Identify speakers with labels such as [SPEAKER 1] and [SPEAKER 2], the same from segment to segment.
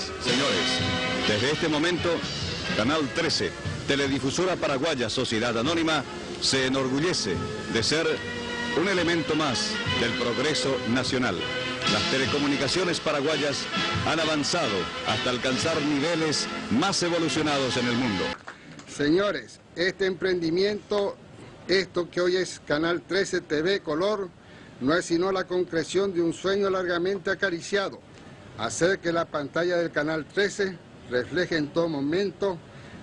[SPEAKER 1] Señoras, señores, desde este momento, Canal 13, Teledifusora Paraguaya Sociedad Anónima, se enorgullece de ser un elemento más del progreso nacional. Las telecomunicaciones paraguayas han avanzado hasta alcanzar niveles más evolucionados en el mundo.
[SPEAKER 2] Señores, este emprendimiento, esto que hoy es Canal 13 TV Color, no es sino la concreción de un sueño largamente acariciado, hacer que la pantalla del Canal 13 refleje en todo momento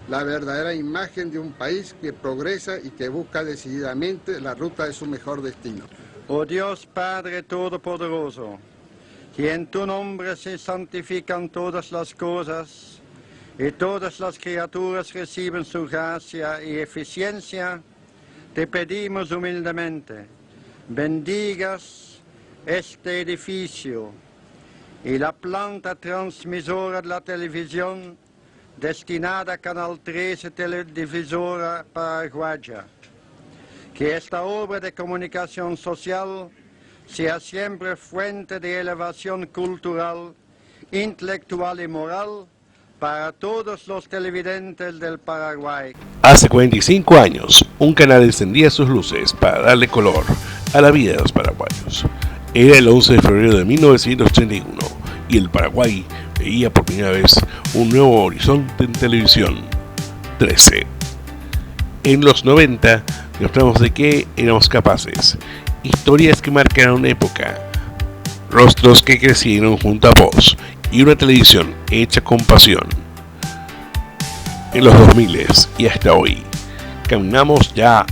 [SPEAKER 2] la verdadera imagen de un país que progresa y que busca decididamente la ruta de su mejor destino.
[SPEAKER 3] Oh Dios Padre Todopoderoso, que en tu nombre se santifican todas las cosas y todas las criaturas reciben su gracia y eficiencia, te pedimos humildemente, bendigas este edificio y la planta transmisora de la televisión destinada a Canal 13 Teledifusora Paraguaya. Que esta obra de comunicación social sea siempre fuente de elevación cultural, intelectual y moral para todos los televidentes del Paraguay.
[SPEAKER 4] Hace 45 años, un canal encendía sus luces para darle color a la vida de los paraguayos. Era el 11 de febrero de 1981 y el Paraguay veía por primera vez un nuevo horizonte en televisión, 13. En los 90 demostramos de qué éramos capaces, historias que marcaron una época, rostros que crecieron junto a vos y una televisión hecha con pasión. En los 2000 y hasta hoy, caminamos ya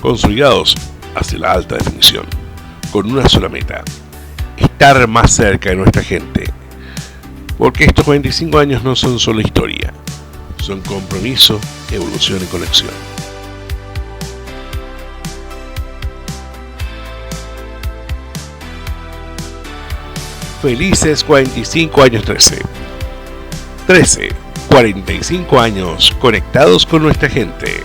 [SPEAKER 4] consolidados hacia la alta definición, con una sola meta, estar más cerca de nuestra gente. Porque estos 45 años no son solo historia, son compromiso, evolución y conexión. Felices 45 años 13. 13, 45 años conectados con nuestra gente.